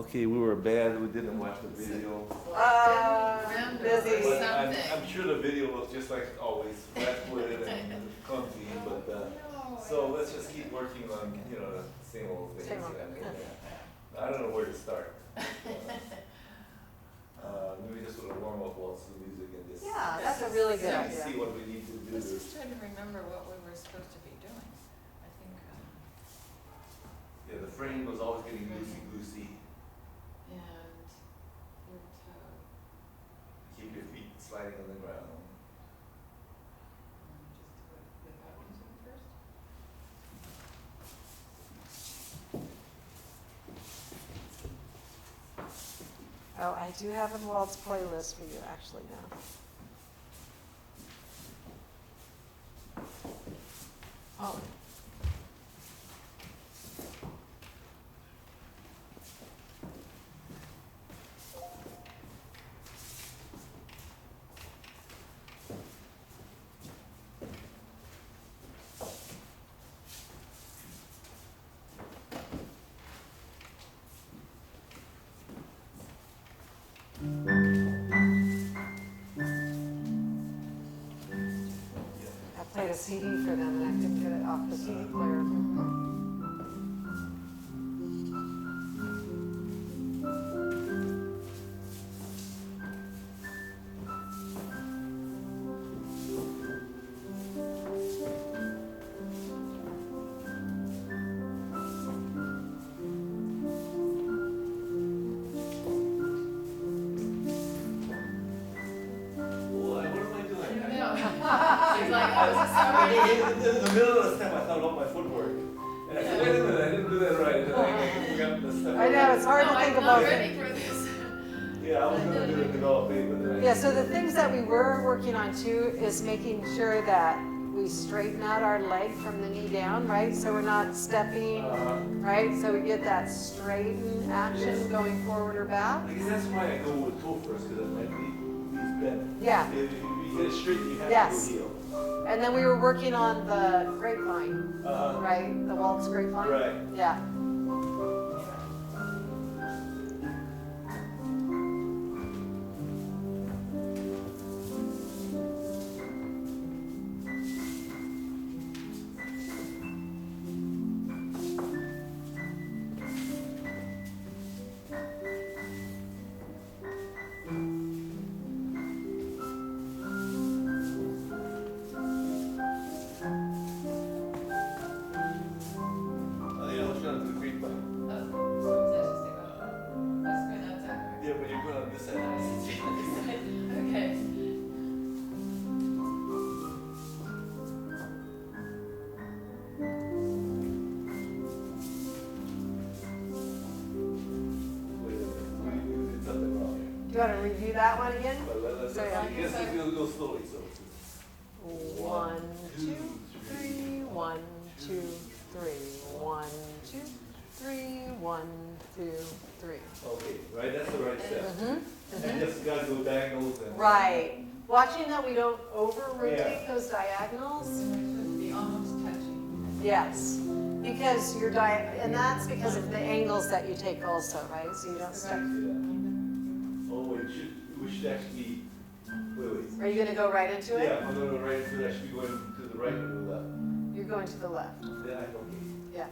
Okay, we were bad, we didn't watch the video. Busy. But I'm sure the video was just like always, flat-footed and clumsy, but, so let's just keep working on, you know, the same old things. Same old, I don't know where to start. Maybe just sort of warm up waltz the music and just. Yeah, that's a really good see- idea. See what we need to do. Let's just try to remember what we were supposed to be doing. I think, Yeah, the frame was always getting loosey-goosey. and it, Keep your feet sliding on the ground. just do it without music first. Oh, I do have a waltz playlist for you actually now. Oh. I played a CD for them and I couldn't get it off the CD player. What am I doing? She's like, I was sorry. In the middle of the step, I thought about my footwork. And I said, wait a minute, I didn't do that right. And I forgot the step. I know, it's hard to think I'm about not it. ready for this. Yeah, I was gonna do the developing, but then I. Yeah, so the things that we were working on too is making sure that we straighten out our leg from the knee down, right? So we're not stepping, right? So we get that straighten action going forward or back. I guess that's why I go with toe first, because my knees bend. Yeah. If you get it straight, you have Yes. to go heel. And then we were working on the grapevine, right? The waltz grapevine. Right. Yeah. Yeah, I was trying to do the grapevine. Yeah, but you're going on this side. Okay. Wait a minute, we did something wrong here. Do you want to review that one again? But let's, So, yeah. I guess we'll go slowly, so. 1, 2, 3, 1, 2, 3, 1, 2, 3, 1, 2, 3. Okay, right, that's the right step. Mm-hmm. And just gotta go diagonals and. Right. Watching that we don't over rotate Yeah. those diagonals. Be almost touching. Yes. Because your and that's because of the angles that you take also, right? So you don't start. Yeah. Oh, we should actually, wait. Are you gonna go right into it? Yeah, I'm gonna go right into that, should be going to the right or to the left? You're going to the left. Yeah, okay. Yeah.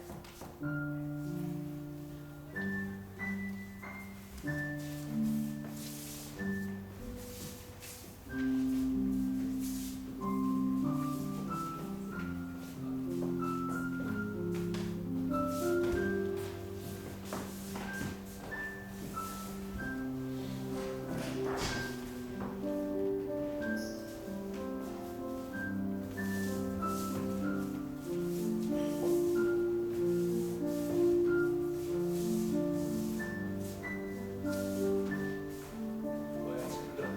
Well, I screwed up.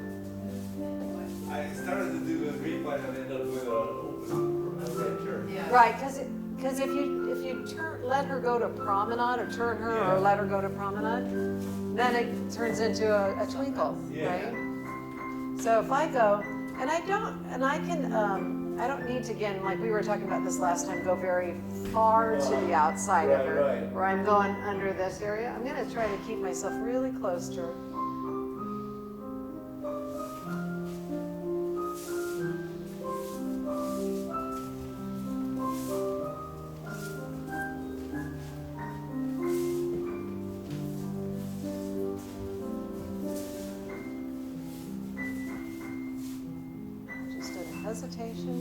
I started to do a grapevine and ended up doing a right turn. Yeah. Right, because if you let her go to promenade or turn her Yeah. or let her go to promenade, then it turns into a twinkle, Yeah. right? So if I go, and I can I don't need to, again, like we were talking about this last time, go very far to the outside of her, Right. where I'm going under this area. I'm gonna try to keep myself really close to her. Just a hesitation.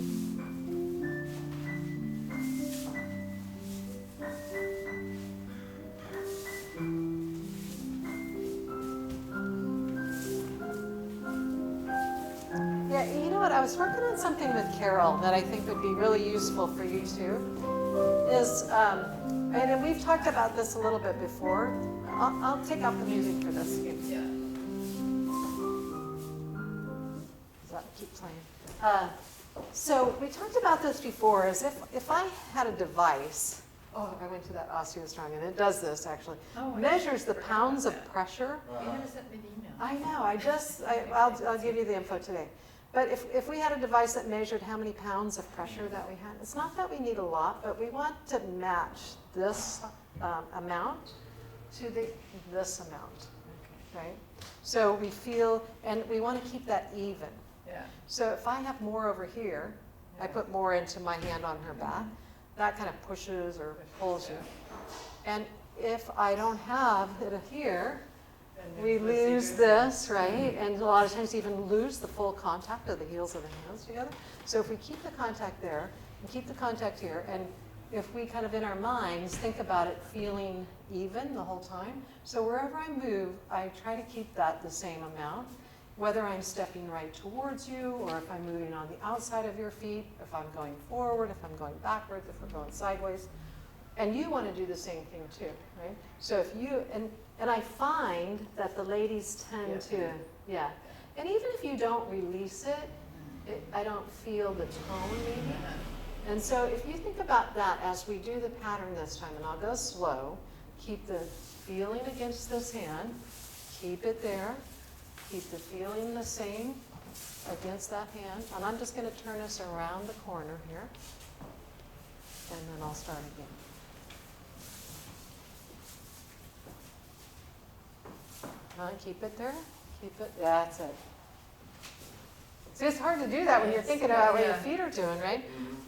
Yeah, you know what? I was working on something with Carol that I think would be really useful for you too. And we've talked about this a little bit before. I'll take out the music for this. Yeah. Does that keep playing? So we talked about this before, is if I had a device, I went to that OsteoStrong, and it does this actually, Oh, I measures the forgot pounds of that. pressure. You never sent me the email. I know, I'll give you the info today. But if we had a device that measured how many pounds of pressure that we had, it's not that we need a lot, but we want to match this amount to this amount, right? So we feel, and we want to keep that even. Yeah. So if I have more over here, I put more into my hand on her back, that kind of pushes or pulls you. And if I don't have it here, we lose this, right? And a lot of times even lose the full contact of the heels of the hands together. So if we keep the contact there, and keep the contact here, and if we kind of in our minds think about it feeling even the whole time, so wherever I move, I try to keep that the same amount, whether I'm stepping right towards you, or if I'm moving on the outside of your feet, if I'm going forward, if I'm going backwards, if we're going sideways. And you want to do the same thing too, right? So if you, and I find that the ladies tend to, and even if you don't release it, I don't feel the tone maybe. And so if you think about that as we do the pattern this time, and I'll go slow, keep the feeling against this hand, keep it there, keep the feeling the same against that hand, and I'm just going to turn us around the corner here, and then I'll start again. Keep it there, keep it, that's it. See, it's hard to do that when you're thinking about what your feet are doing, right?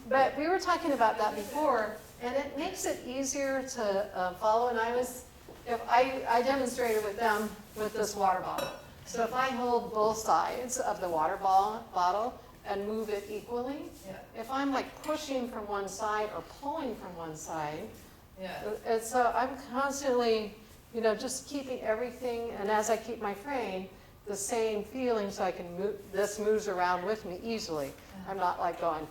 But we were talking about that before, and it makes it easier to follow. And I demonstrated with them with this water bottle. So if I hold both sides of the water bottle and move it equally, if I'm like pushing from one side or pulling from one side, and so I'm constantly, just keeping everything, and as I keep my frame, the same feeling, so I can move, this moves around with me easily. I'm not like going,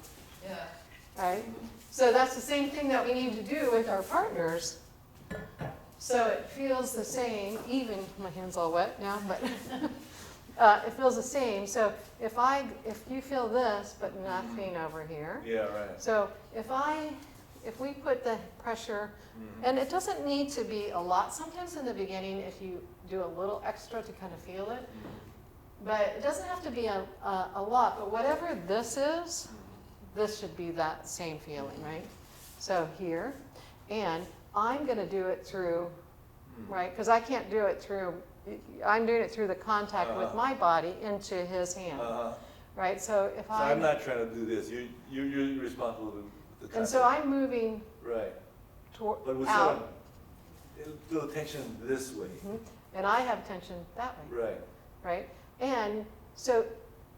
right? So that's the same thing that we need to do with our partners. So it feels the same, even, my hand's all wet now, but it feels the same. So if you feel this, but nothing over here. Yeah, right. So if we put the pressure, and it doesn't need to be a lot. Sometimes in the beginning, if you do a little extra to kind of feel it, but it doesn't have to be a lot. But whatever this is, this should be that same feeling, right? So here, and I'm going to do it through, right? Because I can't do it through, I'm doing it through the contact with my body into his hand, right? So if So I'm not trying to do this. You're responsible with the contact. And so I'm moving right. But with out. feel tension this way. And I have tension that way. Right. Right? And so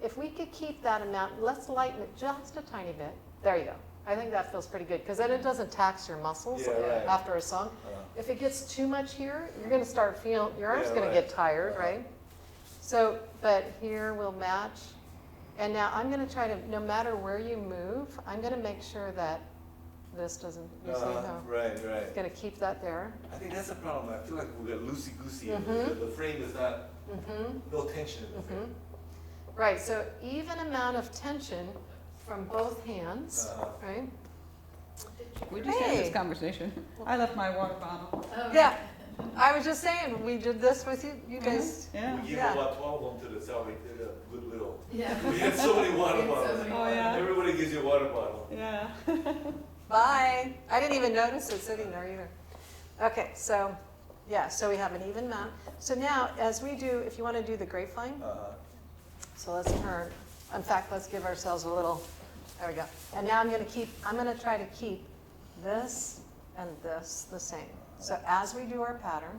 if we could keep that amount, let's lighten it just a tiny bit. There you go. I think that feels pretty good because then it doesn't tax your muscles after a song. If it gets too much here, you're going to start feeling, your arm's going to get tired, right? So, but here we'll match. And now I'm going to try to, no matter where you move, I'm going to make sure that this doesn't, you see how? Right. Going to keep that there. I think that's the problem. I feel like we got loosey-goosey. The frame is not, no tension in the frame. Right, so even amount of tension from both hands, right? We just had this conversation. I left my water bottle. Yeah, I was just saying, we did this with you guys. Yeah. We gave Yeah. about 12 of them to the Sally, did a good little. Yeah. We had so many water We had so bottles. many Oh, water yeah. Everybody gives you a water bottle. Yeah. Bye. I didn't even notice it sitting there either. Okay, so, yeah, so we have an even amount. So now, as we do, if you want to do the grapevine, so let's turn, in fact, let's give ourselves a little, there we go. And now I'm going to try to keep this and this the same. So as we do our pattern,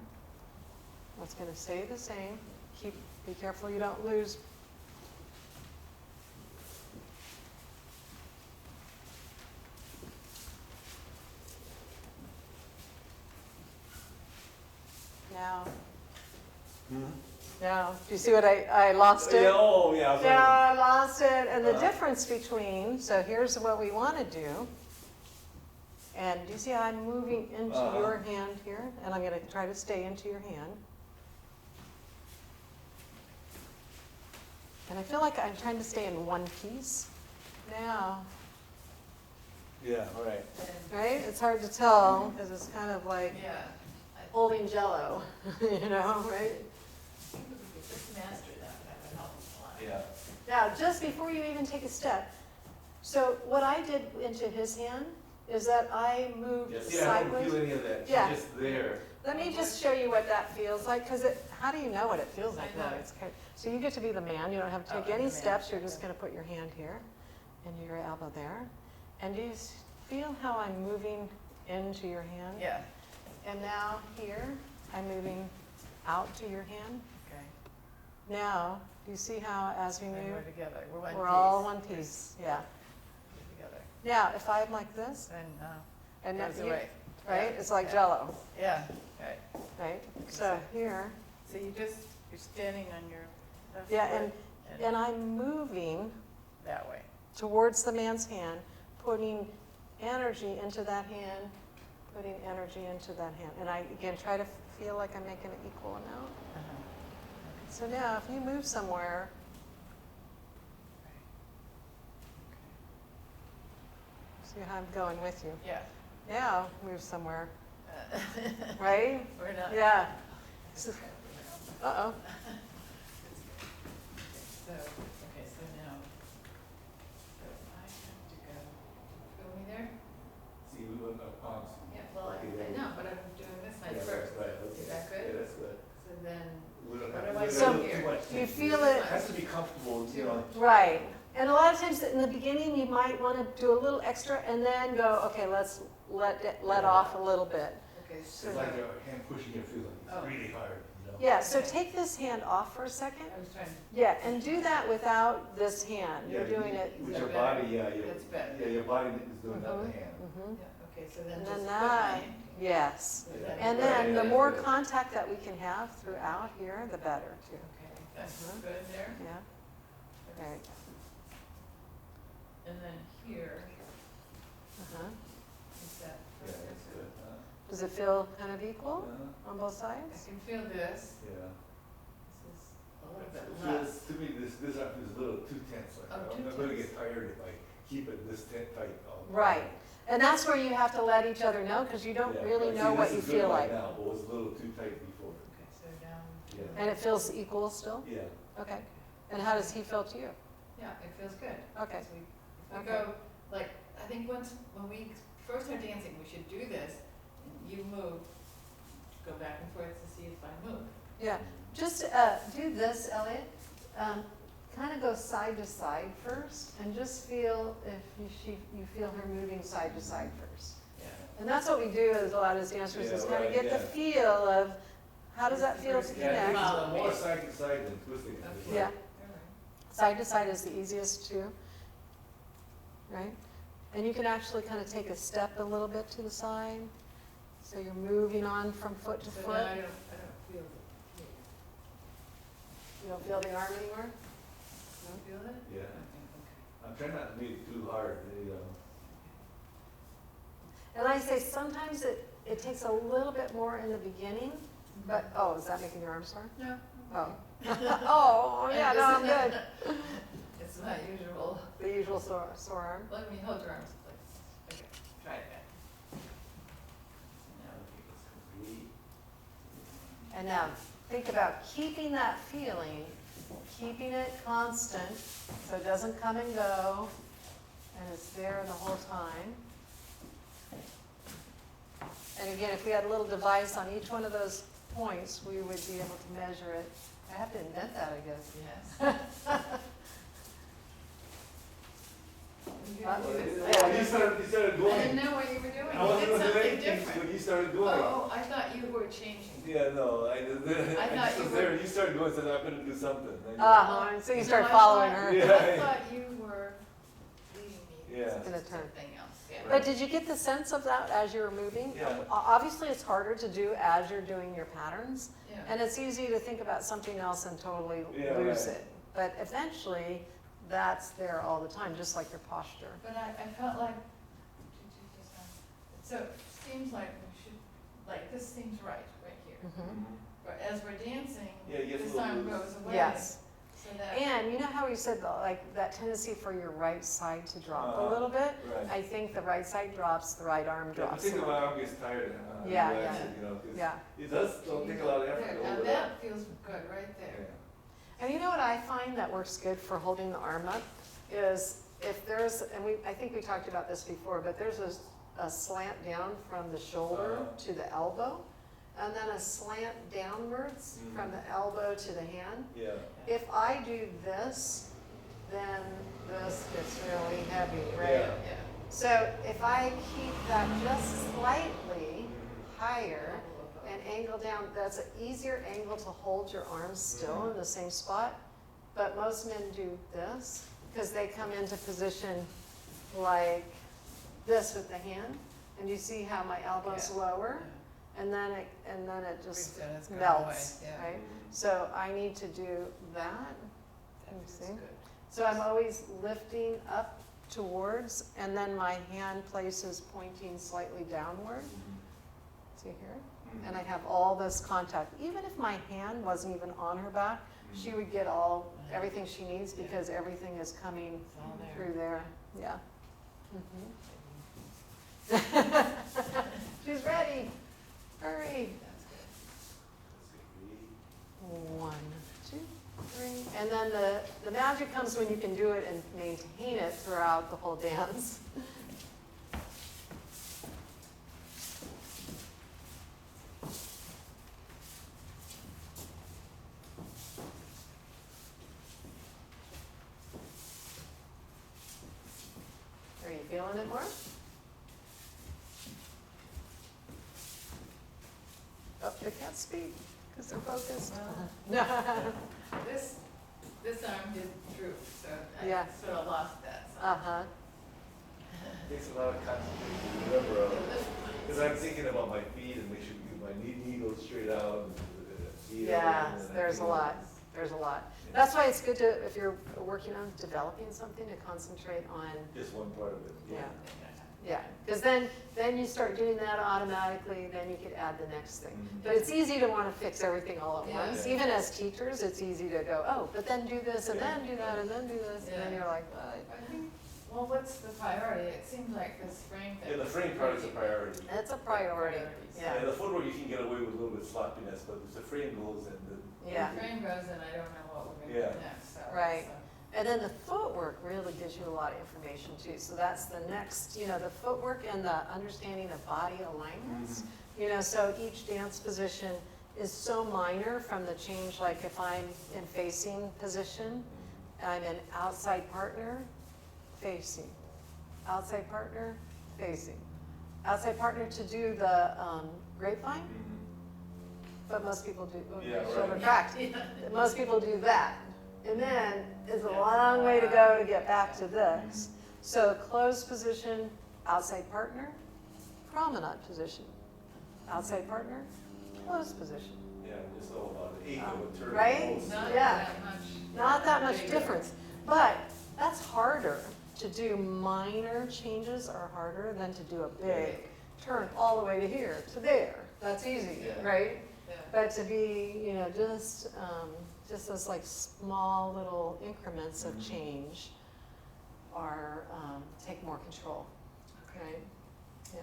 it's going to stay the same. Be careful you don't lose. Now, do you see what I lost it? Yeah, oh, yeah. I was Yeah, like, I lost it. And the Uh-huh. difference between, so here's what we want to do. And do you see how I'm moving into Uh-huh. your hand here? And I'm going to try to stay into your hand. And I feel like I'm trying to stay in one piece now, Yeah, all right. right? It's hard to tell because it's kind of like Yeah. holding jello, you know, right? I think if we could just master that would help us a lot. Yeah. Now, just before you even take a step, so what I did into his hand is that I moved Yeah, see, I don't sideways. feel any of that. Yeah. She's just there. Let me just show you what that feels like, because how do you know what it feels like? I know. No, it's kind so you get to be the man. You don't have to Oh, take I'm any the man. steps. You're just going to put your hand here and your elbow there. And do you feel how I'm moving into your hand? Yeah, And now here, I'm moving out to your hand. okay. Now, do you see how as we And move, we're together, we're one piece. we're all one piece? Yeah. We're together. Now, if I'm like this, And, and goes that you, away. right? Yeah. It's like Yeah. Jello, Yeah, right. right? So here, So you're standing on your left yeah, foot and I'm moving that way. towards the man's hand, putting energy into that hand, putting energy into that hand. And I, again, try to feel like I'm making an equal amount. Uh-huh. So now, if you move somewhere, see how I'm going with you. Yeah. Now, move somewhere, Uh, right? We're not. Yeah. So- Uh-oh. So, okay, so now, so I have to go, feel me there? See, we went up palms. Yeah, well, I Okay, know, but I'm doing this Yeah, side that's first. right. Okay. Is that good? Yeah, that's good. So then, We don't What have do we I don't do do here? too much. You feel it, It has to be comfortable, you know. right. And a lot of times in the beginning, you might want to do a little extra and then go, okay, let's let off a little bit. okay, so. It's like your hand pushing your feet, like Oh. it's really hard, you know. Yeah, so take this hand off for a second. I was trying to. Yeah, and do that without this hand. You're Yeah, doing it. With Is your that better? body, yeah, That's better. yeah, your body is doing that Mhm. hand. Mhm. Yeah, okay, so then And just then put that, mine. yes. So Yeah. then- And Right, then the yeah, more yeah. contact that we can have throughout here, the better too. Okay, that's Mhm. good there. Yeah, right. And then here, Uh-huh. is that Yeah, further? that's good, huh? Does it feel kind of equal Yeah, on both I sides? can feel this, yeah. this is a little bit It less. feels, to me, this arm is a little too tense, like, Oh, I'm too gonna tense. get tired if I keep it this tight all the time. Right. And that's where you have to let each other know because you don't Yeah, really like, know see, what this you is good feel right like. now, but it was a little too tight before. Okay, so down. Yeah. And it feels equal still? Yeah, Okay. And how does he feel to you? Yeah, it feels good. Okay. So if we Okay. go, like, I think when we first start dancing, we should do this, and you move, go back and forth to see if I move. Yeah. Just do this, Elliot. Kind of go side to side first and just feel if you feel her moving side to side first. Yeah. And that's what we do as a lot of dancers is Yeah, kind of right, get the yeah. feel of how does that feel to yeah, connect? it's more side to side than twisting it. It's Yeah. like- All right. Side to side is the easiest too, right? And you can actually kind of take a step a little bit to the side. So you're moving on from foot to So foot. now I don't feel the, You don't feel the arm anymore? you don't feel it? Yeah. Okay, I'm trying not to make it too hard, you know. And like I say, sometimes it takes a little bit more in the beginning, but, oh, is that making your arm sore? okay. No. Oh. Oh, yeah, no, I'm good. It's my usual, The usual sore arm. let me hold your arms, please. Okay, try it again. So now, Okay, it's complete. And now, think about keeping that feeling, keeping it constant, so it doesn't come and go, and it's there the whole time. And again, if we had a little device on each one of those points, we would be able to measure it. I have to invent that, I guess. Yes. When you started I going. didn't know what you were doing. I You wasn't did gonna do something anything different. when you started going. Oh, I thought you were changing. Yeah, no, I thought just you was were- there, you started going, so I'm gonna do something. I knew. Uh-huh, so you start No, I following thought- her. Yeah. I thought you were leading me. Yeah. to Gonna turn. something else, yeah. But did you get the sense of that as you were moving? Yeah. Obviously, it's harder to do as you're doing your patterns, Yeah. and it's easy to think about something else and totally Yeah, lose right. it. But eventually, that's there all the time, just like your posture. But I felt like, so it seems like we should, like, this seems right here. Mhm. But as we're dancing, Yeah, you get a this little arm loose. goes away. Yes, So that. and you know how we said, like, that tendency for your right side to drop a Uh-huh. little bit? Right. I think the right side drops, the right arm Yeah, drops. a particularly little. my arm gets tired, Yeah, relax yeah. it, you know, 'cause Yeah. it does, don't take a lot of effort There, to now hold it up. that feels good, right there. Yeah. And you know what I find that works good for holding the arm up is if there's, and I think we talked about this before, but there's a slant down from the shoulder Uh-huh. to the elbow, and then a slant downwards from the elbow to the hand. Yeah. If I do this, then this gets really heavy, right? Yeah. Yeah. So if I keep that just slightly higher and angle down, that's an easier angle to hold your arms still in the same spot. But most men do this because they come into position like this with the hand. And you see how my elbow's Yeah. lower, and then it just Pretty soon it's gone melts, away, yeah. right? So I need to do that. That You feels see? good. So I'm always lifting up towards, and then my hand places pointing slightly downward. See here? And I have all this contact. Even if my hand wasn't even on her back, she would get everything she needs because everything is coming It's all there. through there. Yeah. Mhm. She's ready. Hurry. That's good. 1, 2, 3. And then the magic comes when you can do it and maintain it throughout the whole dance. Are you feeling it more? Oh, they can't speak because they're focused. This arm did droop, so I Yeah. sort of lost that. So. Uh-huh. Takes a lot of concentration to remember, because I'm thinking about my feet and make sure my knee goes straight out. Yeah, there's a lot. There's a lot. That's why it's good to, if you're working on developing something, to concentrate on, Just one part of it. yeah. Because then you start doing that automatically, then you could add the next thing. Mhm. But it's easy to want to fix everything all at Yeah. once. Yeah. Even as teachers, it's easy to go, oh, but then do this, and Yeah. then do that, and then do this, and then Yeah. you're like, I think, well, what's the priority? It seems like this frame thing. Yeah, the frame part is a priority. it's a priority. Priorities. Yeah. The footwork you can get away with a little bit of sloppiness, but if the frame goes and Yeah. The frame goes and I don't know what we're Yeah. gonna do next, so. Right. so- And then the footwork really gives you a lot of information too. So that's the next, the footwork and the understanding of body alignments. So each dance position is so minor from the change, like if I'm in facing position, I'm in outside partner, facing. Outside partner, facing. Outside partner to do the grapevine, but most people do, Yeah, right. shoulder cracked. Most people do that. And then it's a long way to go to get back to this. So closed position, outside partner, promenade position. Outside partner, closed position. Yeah, just all about the eight of a turn. Right? almost. Not Yeah. that much. Not that much difference. But that's harder. To do minor changes are harder than to do a big turn all the way to here, to there. That's easy, Yeah. right? Yeah. But to be, just those like small little increments of change are, take more control, right? Yeah,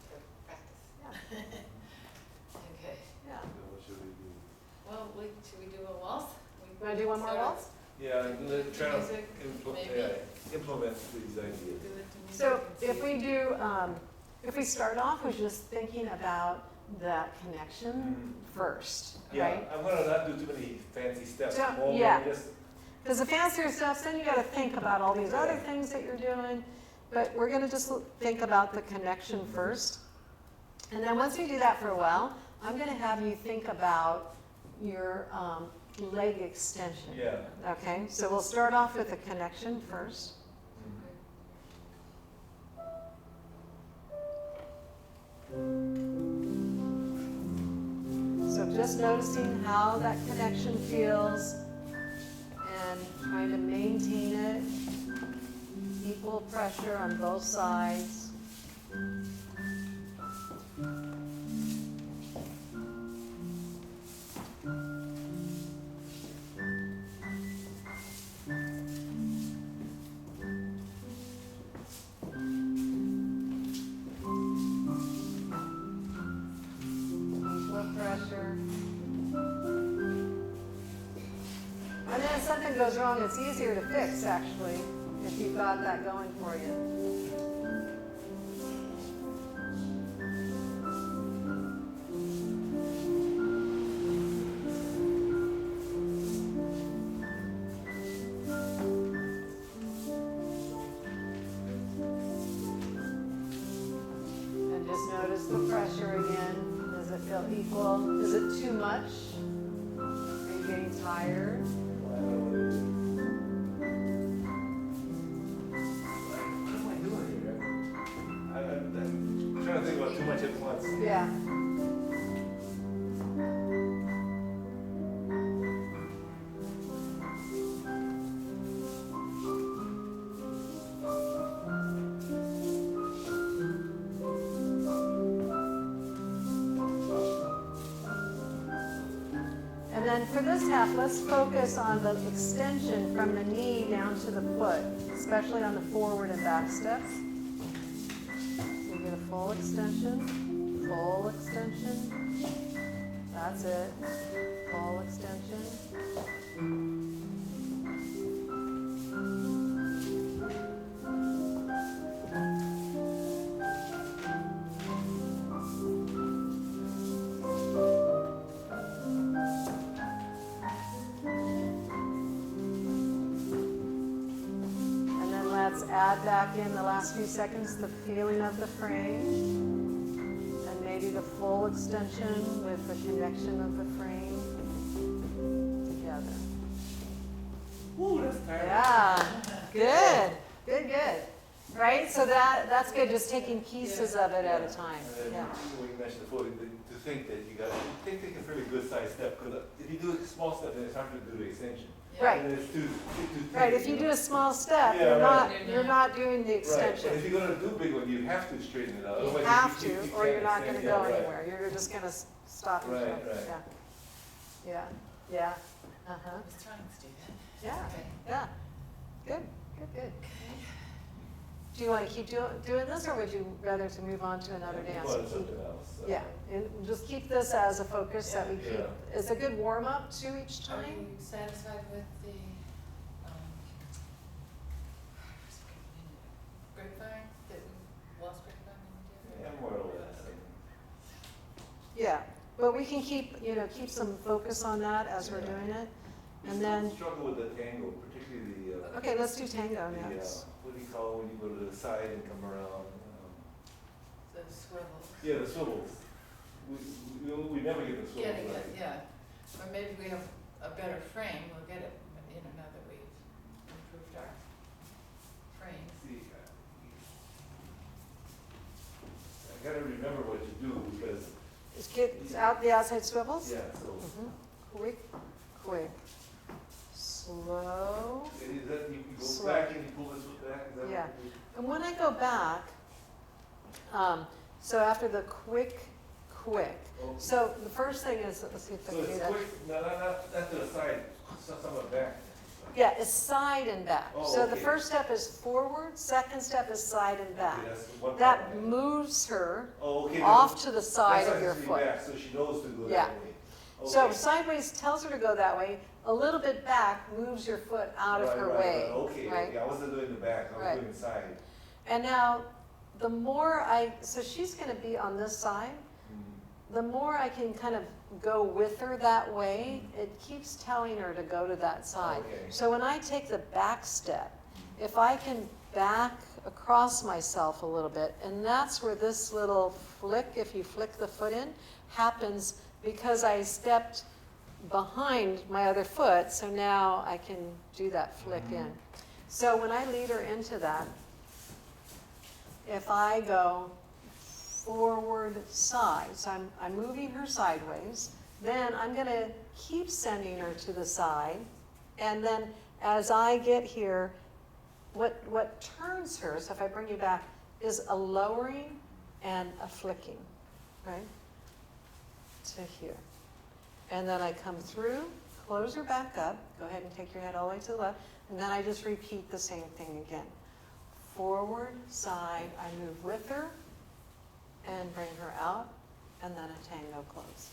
Good practice. yeah, Okay. yeah. So what should we should we do a waltz? Wanna do one more waltz? Yeah, and then try to Music, maybe? implement these ideas. Do it to music So and see if we do, if we start off with just thinking about that connection first, Yeah, right? I'm gonna not do too many fancy steps. Don't- More yeah. Just, Because the fancier stuff, then you gotta think about all these other things that you're doing, but we're gonna just think about the connection first. And then once we do that for a while, I'm gonna have you think about your leg extension. yeah. Okay, so we'll start off with the connection first. So just noticing how that connection feels and trying to maintain it. Equal pressure on both sides. Equal pressure. And then if something goes wrong, it's easier to fix, actually, if you've got that going for you. And just notice the pressure again. Does it feel equal? Is it too much? Are you getting tired? What am I doing here? I'm trying to think about too much at once. Yeah. And then for this half, let's focus on the extension from the knee down to the foot, especially on the forward and back steps. So get a full extension, full extension. That's it. Full extension. And then let's add back in the last few seconds the feeling of the frame. And maybe the full extension with the connection of the frame together. Woo, that's tiring. Yeah, good, good, good. Right, so that's good, just taking pieces of it at a time, And then yeah. when you mentioned before, to think that you got to take a fairly good sized step, because if you do a small step, then it's hard to do the extension. Yeah. Right. And then it's too Right, if you do a small step, Yeah, right. you're not doing the Right, but if extension. you're gonna do a big one, you have to straighten it out. You Otherwise have you to, or can't you're not extend. gonna Yeah, go right. anywhere, you're just gonna stop Right, yourself, right. yeah. Yeah, yeah, uh-huh, I was trying to do that. yeah, Okay. yeah, good, good, good. Okay. Do you wanna keep doing this, or would you rather to move on to another dance? Well, it's something else. So. Yeah, and just keep this as a focus that we keep, Yeah. it's a good warm-up too each Are time. you satisfied with the, grapevine, that we lost grapevine in the Yeah, more or less. Yeah, but we can keep, keep some focus on that as we're doing it. And then, Struggle with the tango, particularly the. okay, let's do tango the, next. what do you call it when you go to the side and come around? The swivel. Yeah, the swivels. We never get the swivels Getting it, right. yeah. Or maybe we have a better frame, we'll get it, now that we've improved our frame. See, I gotta remember what to do because, Just get out the outside swivels? yeah, so. Mhm. Quick, quick, slow. Is that, you go Slow. back and you pull this one back, is that? what Yeah. you do? And when I go back, so after the quick, quick, Oh. so the first thing is, let's see if I So can do it's that. quick, not to the side, somewhat back. Yeah, it's side and back. Oh, So the okay. first step is forward, second step is side and back. Okay, that's one That part. moves her Oh, okay. off to the side That's of your actually foot. back, so she knows to go Yeah. that way. So Okay. sideways tells her to go that way, a little bit back moves your foot out of Right, her right, way. right. Okay, right? okay, I wasn't doing the back, I was Right. doing the side. And now, the more so she's gonna be on this side, Mm. the more I can kind of go with her that way, it keeps telling her to go to that side. Okay. So when I take the back step, if I can back across myself a little bit, and that's where this little flick, if you flick the foot in, happens because I stepped behind my other foot, so now I can do that flick in. So when I lead her into that, if I go forward side, so I'm moving her sideways, then I'm gonna keep sending her to the side, and then as I get here, what turns her, so if I bring you back, is a lowering and a flicking, right? To here. And then I come through, close her back up, go ahead and take your head all the way to the left, and then I just repeat the same thing again. Forward, side, I move with her, and bring her out, and then a tango close.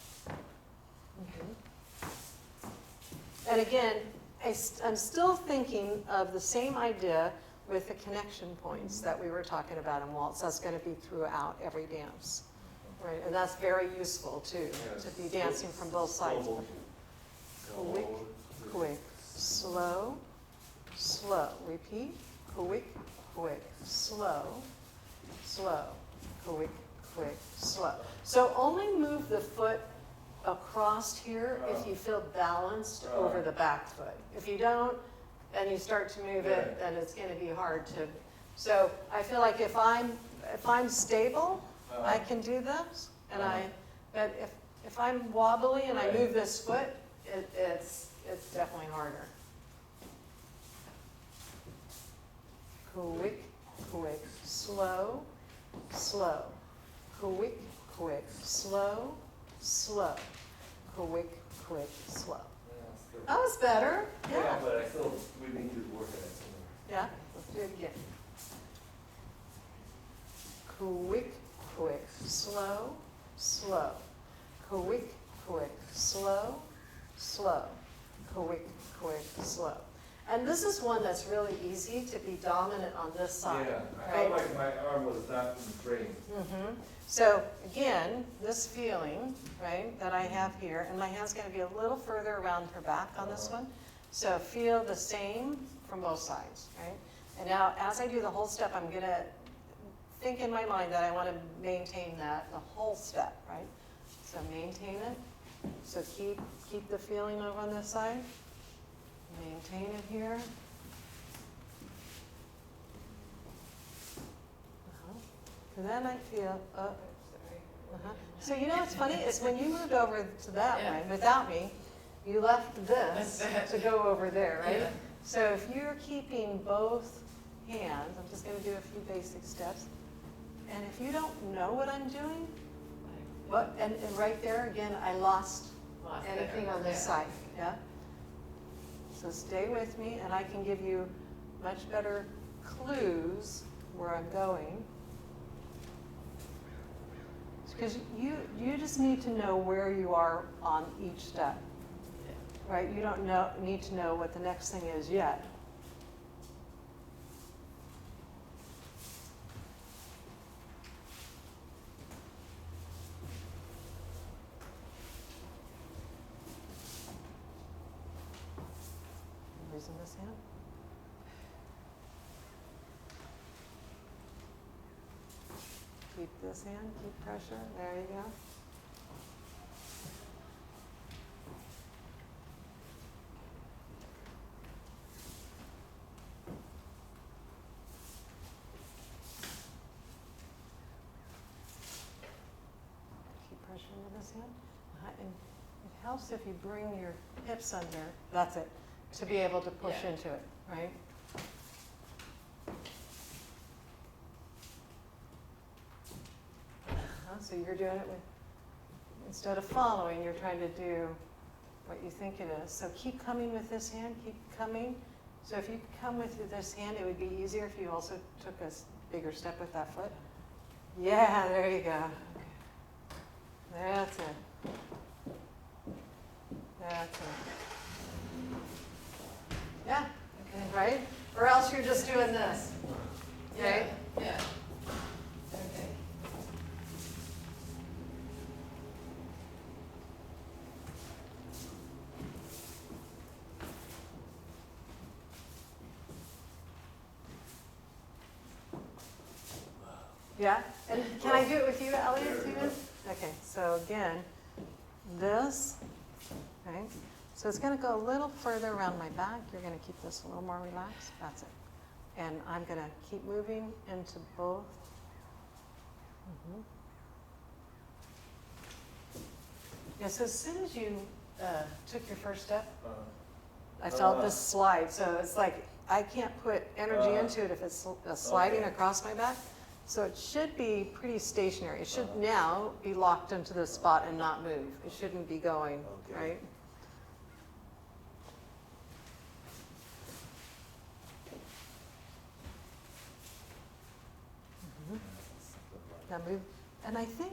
And again, I'm still thinking of the same idea with the connection points that we were talking about in waltz. That's going to be throughout every dance, right? And that's very useful too, Yes. to be dancing from both sides. Slow. Quick, quick, slow, slow. Repeat. Quick, quick, slow, slow, quick, quick, slow. So only move the foot across here if you feel balanced over the back foot. If you don't, and you start to move it, then it's going to be hard to. So I feel like if I'm stable, I can do this, and but if I'm wobbly and I move this foot, it's definitely harder. Quick, quick, slow, slow. Quick, quick, slow, slow. Quick, quick, slow. That was better. Yeah, Yeah. but I still, we need to work on it some Yeah. Let's do it again. Quick, quick, slow, slow. Quick, quick, slow, slow. Quick, quick, slow. And this is one that's really easy to be dominant on this more. side. Yeah, I right? felt like my arm was not in frame. Mhm. So again, this feeling, right, that I have here, and my hand's going to be a little further around her back on this one. So feel the same from both sides, right? And now as I do the whole step, I'm going to think in my mind that I want to maintain that the whole step, right? So maintain it. So keep the feeling over on this side. Maintain it here. And then I feel, So you know what's funny is when you moved over to that Yeah. way without me, you left this That's to go over there, right? Yeah. So if you're keeping both hands, I'm just going to do a few basic steps. And if you don't know what I'm doing, and right there again, I lost anything on this side, yeah? So stay with me and I can give you much better clues where I'm going. Because you just need to know where you are on each step, right? You don't need to know what the next thing is yet. Losing this hand? Keep this hand, keep pressure, there you go. Keep pressure into this hand. And it helps if you bring your hips under, that's it, to be able to push Yeah. into it, right? So you're doing it with, instead of following, you're trying to do what you think it is. So keep coming with this hand, keep coming. So if you come with this hand, it would be easier if you also took a bigger step with that foot. Yeah, there you go. That's it. That's it. Yeah, right? Or else you're just doing this, right? Yeah. Okay. Yeah, and can I do it with you, Elliot, too? Okay, so again, this, right? So it's gonna go a little further around my back. You're gonna keep this a little more relaxed. That's it. And I'm gonna keep moving into both. Mhm. Yeah, so as soon as you took your first step, I felt this slide. So it's like I can't put energy into it if it's sliding Okay. across my back. So it should be pretty stationary. It should now be locked into this spot and not move. It shouldn't be going, Okay. right? Now move, and I think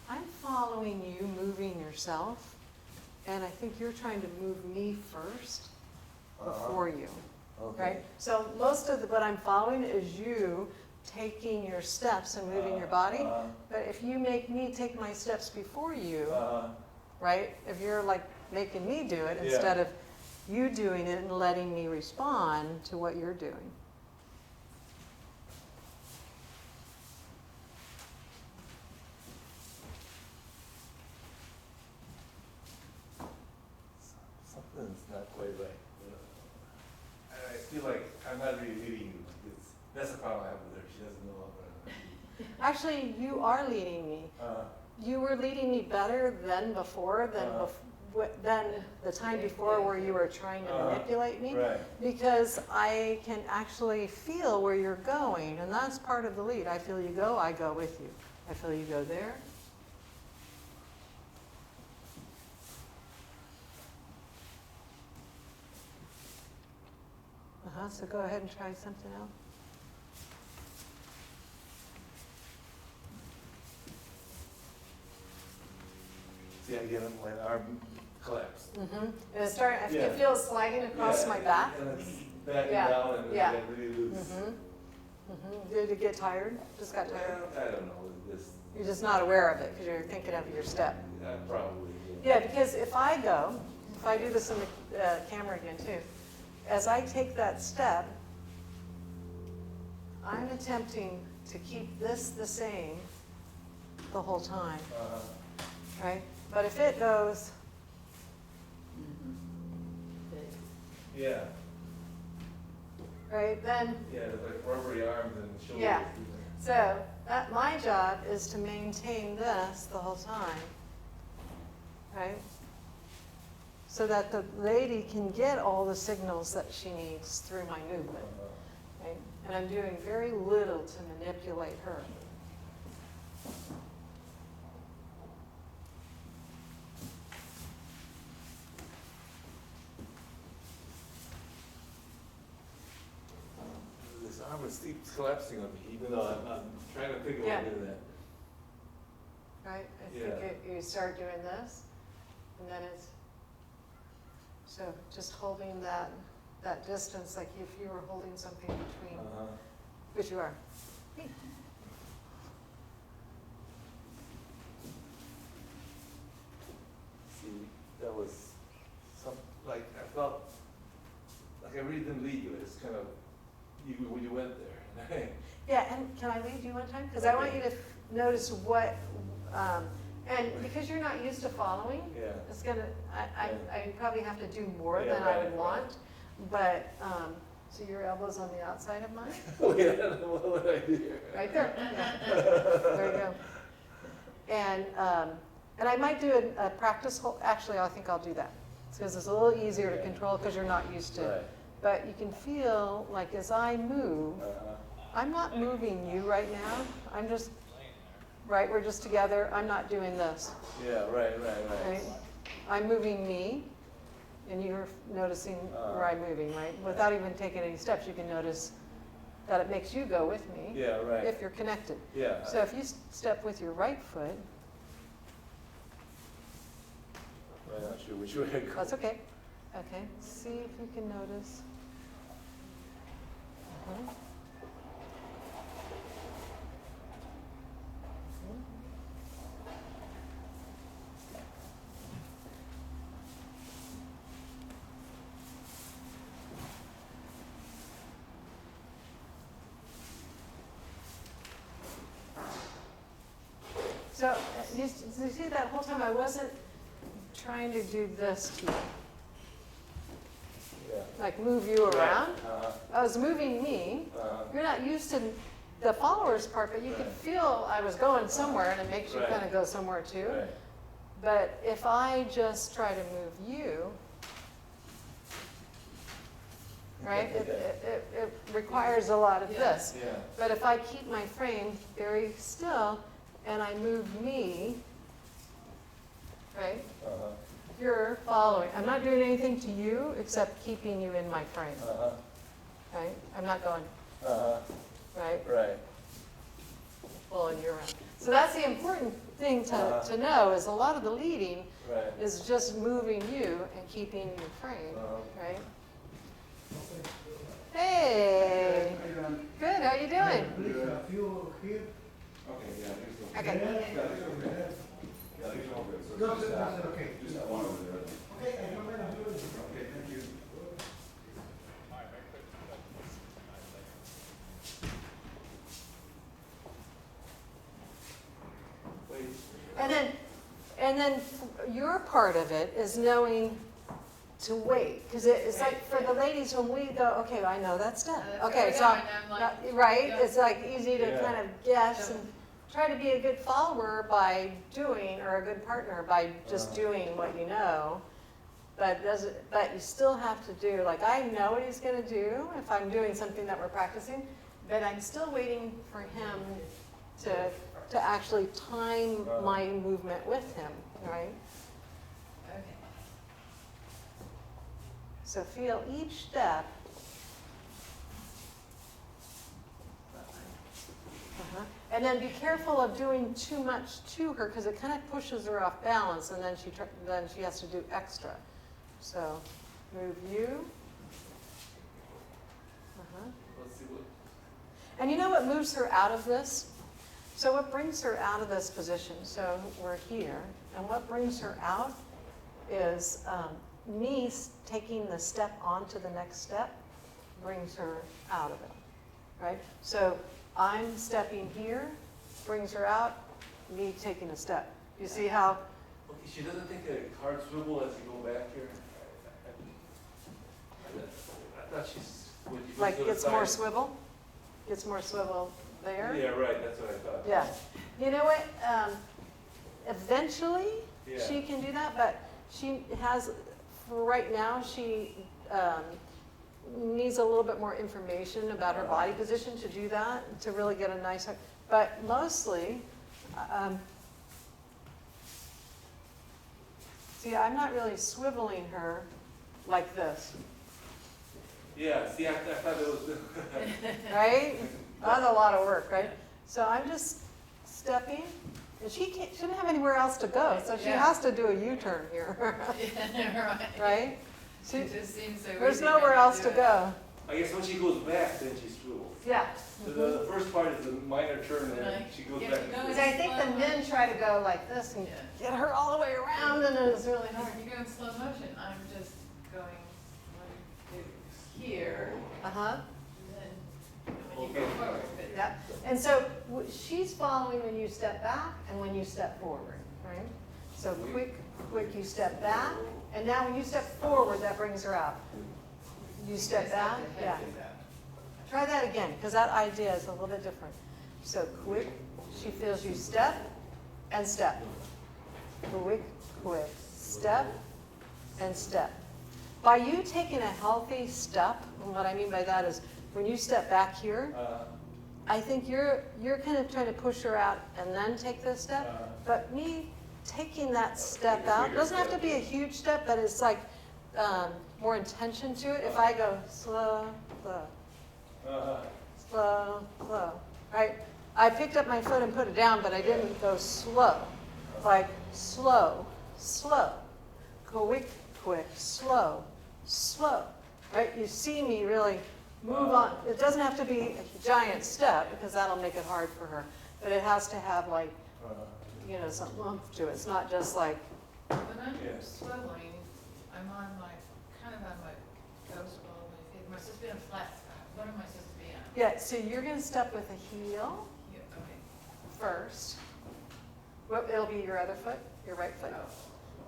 I'm following you moving yourself, and I think you're trying to move me first before you, Okay. right? So most of what I'm following is you taking your steps and moving your body, but if you make me take my steps before you, right? If you're like making me do it Yeah. instead of you doing it and letting me respond to what you're doing. Something's not quite right. I feel like I'm not really leading you. That's the problem I have with her. She doesn't know what I'm Actually, you are leading me. doing. You were leading me better than before, than the time before where you were trying to manipulate me. Right. Because I can actually feel where you're going, and that's part of the lead. I feel you go, I go with you. I feel you go there. So go ahead and try something else. See, again, my arm collapsed. And I Yeah. feel it sliding across my back. And it's backing Yeah. down and Yeah. I get really loose. Did it get tired? Just got tired? Well, I don't know, this, You're just not aware of it because you're thinking of your step. probably. Yeah, because if I do this in the camera again too, as I take that step, I'm attempting to keep this the same the whole time, right? But if it goes, Yeah, right, then, yeah, it's like rubbery arms and shoulders. Yeah. so my job is to maintain this the whole time, right? So that the lady can get all the signals that she needs through my movement. Right? And I'm doing very little to manipulate her. This arm is keeps collapsing on me, even though I'm trying to pick it Yeah. up into that. Right? I think Yeah. you start doing this, and then it's, so just holding that distance, like if you were holding something between, which you are. See, that was like, I felt, like I really didn't lead you, it's kind of, when you went there. Yeah, and can I lead you one time? Because I want you to notice what, and because you're not used to following, Yeah. it's gonna, I probably have to do more Yeah, than I right, would want, but, so your elbow's on the outside of mine? Wait, I don't know what would I do here? Right there, yeah. There you go. And I might do a practice hold, actually, I think I'll do that. Because it's a little easier to control because you're not used to Right. it. But you can feel like as I move, I'm not moving you right now. I'm just, right, we're just together. I'm not doing this, Yeah, right. right? I'm moving me, and you're noticing where I'm moving, right? Without even taking any steps, you can notice that it makes you go with me. Yeah, right. If you're connected. Yeah. So if you step with your right foot, I'm not sure which way I go. That's okay. Okay, see if you can notice. Mhm. Mhm. So, you see that whole time I wasn't trying to do this to you, Yeah. like move you around. Uh-huh. I was moving me. Uh-huh. You're not used to the followers part, but you could Right. feel I was going somewhere, and it makes you Right. kind of go somewhere too. Right. But if I just try to move you, right, it requires a lot of Yeah. this. Yeah. But if I keep my frame very still and I move me, right, Uh-huh. you're following. I'm not doing anything to you except keeping you in my frame, Uh-huh. right? I'm not going, Uh-huh. right, Right. pulling you around. So that's the important thing to know is a lot of the leading Right. is just moving you and keeping your frame, right? Hey, good, how you doing? A few here. Okay, yeah, there's no. Okay. Yeah, there's no good. Yeah, there's no good. So No, just, that's okay. just that one over there. Okay, I don't mind. Okay, thank you. Wait. And then your part of it is knowing to wait, because it's like for the ladies, when we go, okay, I know that's done. Okay, so, And I'm like, right, yeah. it's like easy to Yeah. kind of guess Yeah. and try to be a good follower by doing, or a good partner by just doing what you know. But but you still have to do, like I know what he's gonna do if I'm doing something that we're practicing, but I'm still waiting for him to actually time my movement with him, right? Okay. So feel each step. Uh-huh. And then be careful of doing too much to her because it kind of pushes her off balance, and then she has to do extra. So move you. Uh-huh. Let's see what. And you know what moves her out of this? So what brings her out of this position? So we're here, and what brings her out is me taking the step onto the next step brings her out of it, right? So I'm stepping here, brings her out, me taking a step. You see how? Okay, she doesn't take a hard swivel as you go back here? I thought she's. when you go Like to the gets more side- swivel? Gets more swivel there? Yeah, right, that's what I thought. Yeah. You know what? Eventually, Yeah. she can do that, but she has, for right now, she needs a little bit more information about her body position to do that, to really get a nice, but mostly, see, I'm not really swiveling her like this, Yeah, see, I thought it was. right? That's a lot of work, right? So I'm just stepping, and she doesn't have anywhere else to go, so she Yeah. has to do a U-turn here, Yeah, right. right? It just seems so There's easy nowhere when you else do to it. go. I guess when she goes back, then she swivels. Yeah. So the first part is a minor turn, and then Right. she goes Yeah, back. she and goes- forth. Because I think the men try to go like this and Yeah. get her all the way around, and then it's really hard. You're going slow motion, I'm just going one, two, here, Uh-huh. and then when you go Okay. forward, but Yeah. And so she's following when you step back and when you step forward, right? So quick, you step back, and now when you step forward, that brings her out. You step back, yeah. Try that again, because that idea is a little bit different. So quick, she feels you step and step. Quick, step and step. By you taking a healthy step, and what I mean by that is when you step back here, I think you're kind of trying to push her out and then take this step. But me taking that step out, doesn't have to be a huge step, but it's like more intention to it. If I go slow, slow, slow, slow, right? I picked up my foot and put it down, but I didn't go slow. Like slow, slow, quick, quick, slow, slow, right? You see me really move on. It doesn't have to be a giant step because that'll make it hard for her, but it has to have like, you know, some oomph to it. It's not just like, When I'm Yes. swiveling, I'm on my, kind of on my toes, well, my feet, my supposed to be on flat, what am I supposed to be on? yeah, so you're gonna step with a heel Yeah, okay. first. Well, it'll be your other foot, your right foot. Oh,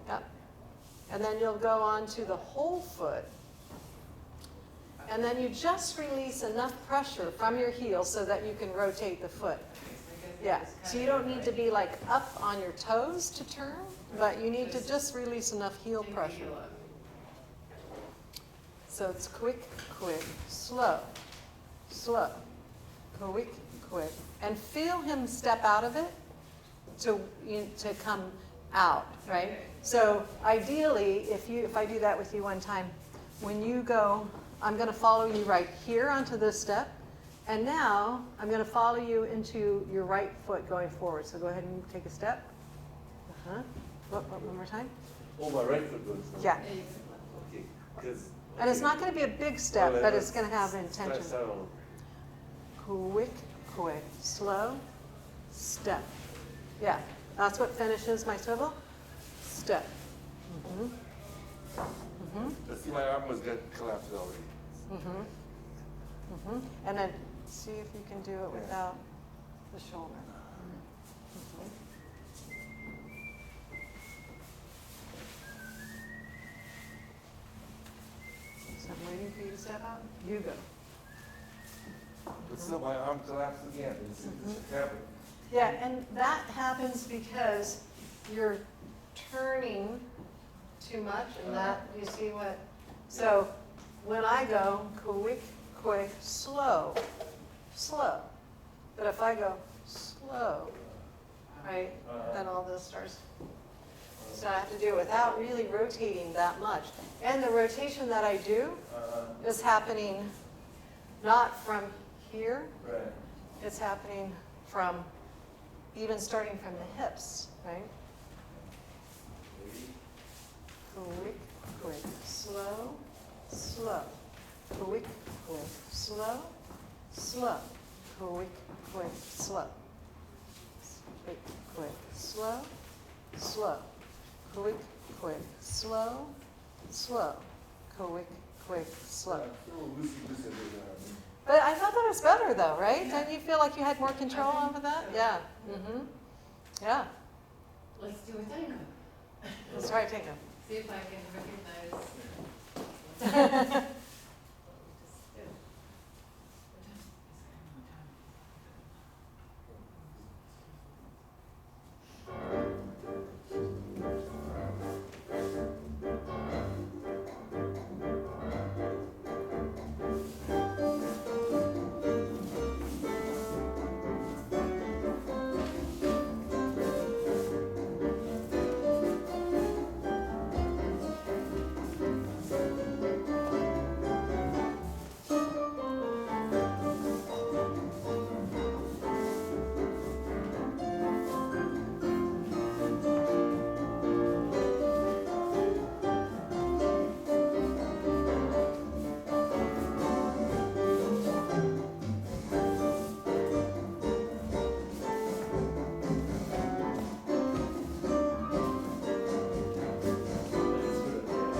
Yep. And then you'll go on to the whole foot. And then you just release enough pressure from your heel so that you can rotate the foot. okay, so I guess Yeah, it's so kind you of don't need to be like up on your toes to turn, but you need to just release enough heel take the pressure. heel up. So it's quick, quick, slow, slow, quick, quick. And feel him step out of it to come out, right? Okay. So ideally, if I do that with you one time, when you go, I'm going to follow you right here onto this step, and now I'm going to follow you into your right foot going forward. So go ahead and take a step. Uh-huh. One more time. Oh, my right foot goes. Yeah. Yeah, you can- Okay, because. And it's not going to be a big step, but it's going to have intention. Quick, quick, slow, step. Yeah, that's what finishes my swivel. Step. Mhm. Mhm. Let's see, my arm was got collapsed already. Mhm. Mhm. And then see if you can do it without the shoulder. Mhm. So I'm waiting for you to step out. You go. But still, my arm collapsed again. It's happening. Yeah, and that happens because you're turning too much, and that, you see what? So when I go quick, quick, slow, slow. But if I go slow, right, then all this starts. So I have to do it without really rotating that much. And the rotation that I do is happening not from here, Right. it's happening from, even starting from the hips, right? Quick, quick, slow, slow. Quick, quick, slow, slow. Quick, quick, slow. Quick, quick, slow, slow. Quick, quick, slow, slow. Quick, quick, slow. But I thought that was better though, right? Yeah. Don't you feel like you had more control over that? Yeah. Mm-hmm. Yeah. Let's do a tango. Let's try Tango. See if I can recognize.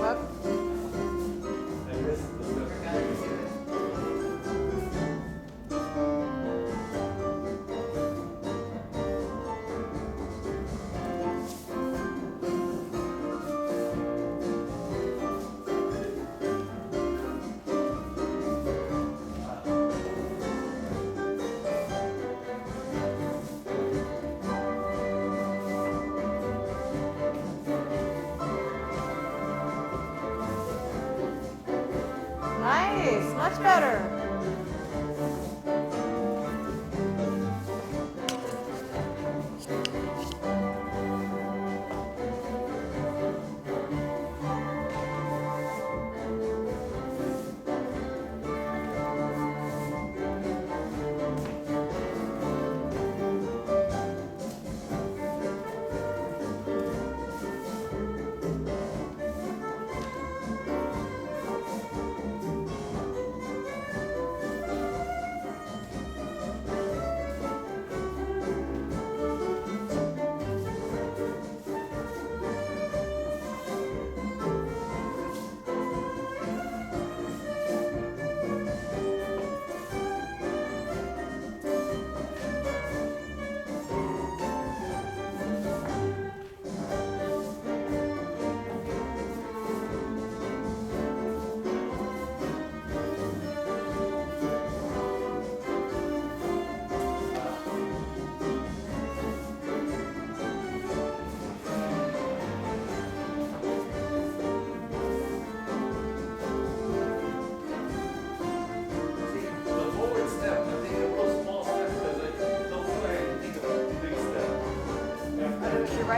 What What? I missed the step. Forgot to do it. Nice, much better.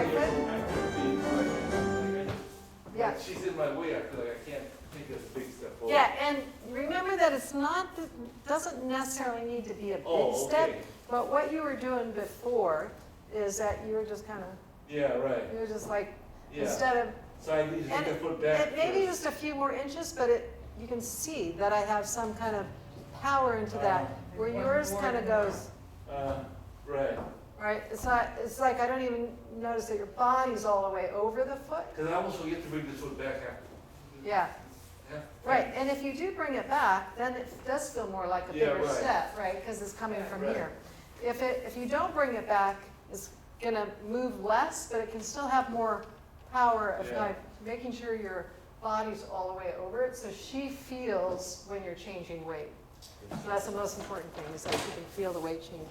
right foot? I could be, like, Yeah. she's in my way, I feel like I can't take this big step forward. Yeah, and remember that it's not, doesn't necessarily need to be a big Oh, step, okay. but what you were doing before is that you were just kind of, Yeah, right, you were just like, yeah. instead of, So I need to and take a foot back. it maybe first. just a few more inches, but you can see that I have some kind of power into that, where yours kind of goes, Right, right? It's not, it's like I don't even notice that your body's all the way over the foot. because I almost forget to bring this foot back after. Yeah, Yeah. right, and if you do bring it back, then it does feel more like a Yeah, bigger right. step, right? Because it's coming from Right. here. If you don't bring it back, it's gonna move less, but it can still have more power of Yeah. kind of making sure your body's all the way over it, so she feels when you're changing weight. So that's the most important thing, is that you can feel the weight change.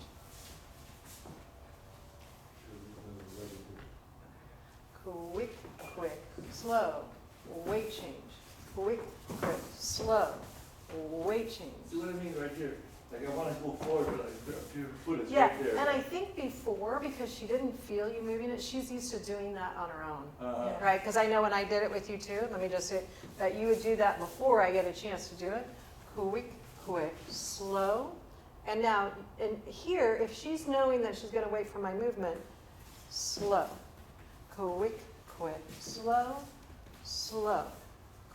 Quick, quick, slow, weight change. Quick, quick, slow, weight change. See what I mean right here? Like I want to go forward, but like your foot is Yeah, right there. and I think before, because she didn't feel you moving it, she's used to doing that on her own, right? Because I know when I did it with you too, let me just say, that you would do that before I get a chance to do it. Quick, quick, slow. And now, in here, if she's knowing that she's gonna wait for my movement, slow. Quick, quick, slow, slow.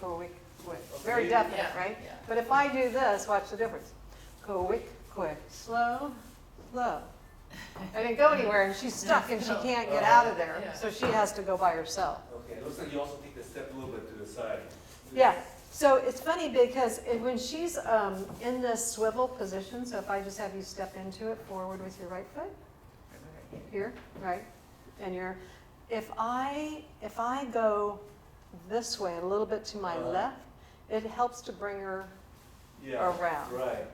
Quick, quick. Very Okay. definite, Yeah, right? yeah. But if I do this, watch the difference. Quick, quick, slow, slow. I didn't go anywhere, and she's stuck, and she can't get out of there, Yeah. so she has to go by herself. Okay, it looks like you also take the step a little bit to the side. Yeah, so it's funny because when she's in this swivel position, so if I just have you step into it forward with your right foot, here, right, and if I go this way, a little bit to my left, it helps to bring her Yeah. around. Right.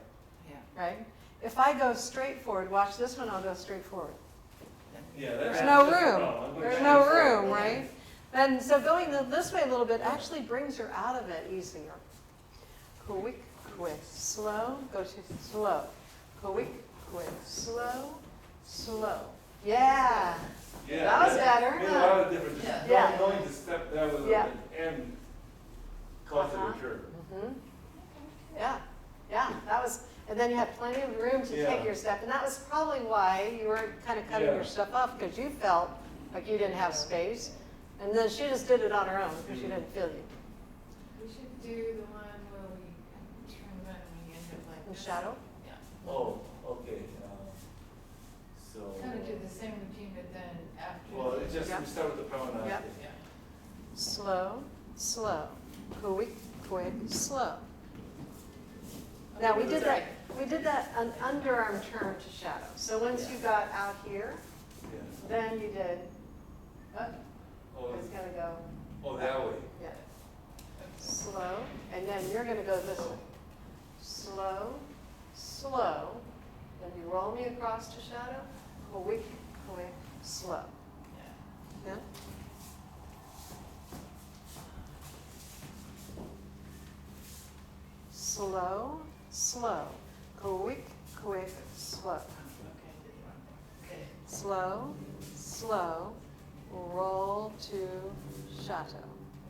Yeah. right? If I go straight forward, watch this one, I'll go straight forward. Yeah, There's that's no the room. problem. I'm going There's back no and forth. room, right? And so going this way a little bit actually brings her out of it easier. Quick, quick, slow, go to slow. Quick, quick, slow, slow. Yeah. Yeah, That was better, Made a huh? lot of difference. Yeah. Yeah. Knowing to step down with Yeah. it and cause Uh-huh. it to turn. Mhm. Yeah, yeah, that was, and then you had plenty of room to take Yeah. your step, and that was probably why you were kind of cutting Yeah. your stuff off, because you felt like you didn't have space, and then she just did it on her own, because she didn't feel you. We should do the one where we turn around and we end up like In this. shadow? Yeah. Oh, okay. So. Kind of do the same routine, but then after. Well, it's just, Yeah. we start with the promenade. Yeah. Yeah. Slow, slow, quick, quick, slow. Now, we did that, an underarm turn to shadow, so once you got out here, Yeah. then you did, oh, Oh, it's gonna go, oh, that way. yeah. Slow, and then you're gonna go this way. Slow, slow, then you roll me across to shadow, quick, quick, slow. Yeah. Yeah? Slow, slow, quick, quick, slow. Okay, did the wrong thing. Okay. Slow, slow, roll to chateau.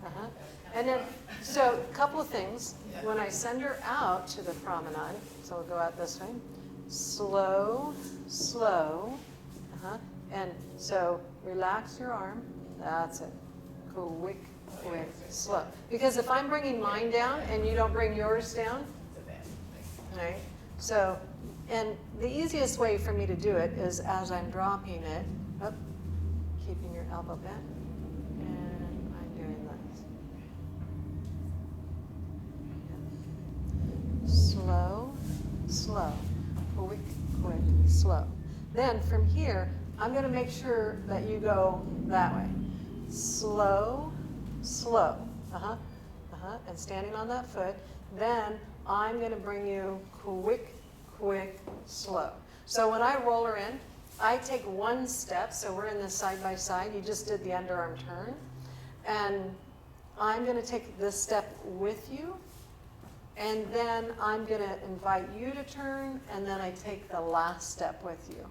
Uh-huh. And then, so a couple of things. When I send her out to the promenade, so we'll go out this way. Slow, slow, uh-huh. And so relax your arm. That's it. Quick, quick, slow. Because if I'm bringing mine down and you don't bring yours down, It's a bad thing. right? So, and the easiest way for me to do it is as I'm dropping it, up, keeping your elbow bent, and I'm doing this. Slow, slow, quick, quick, slow. Then from here, I'm going to make sure that you go that way. Slow, slow, and standing on that foot. Then I'm going to bring you quick, quick, slow. So when I roll her in, I take one step, so we're in this side by side. You just did the underarm turn. And I'm going to take this step with you, and then I'm going to invite you to turn, and then I take the last step with you,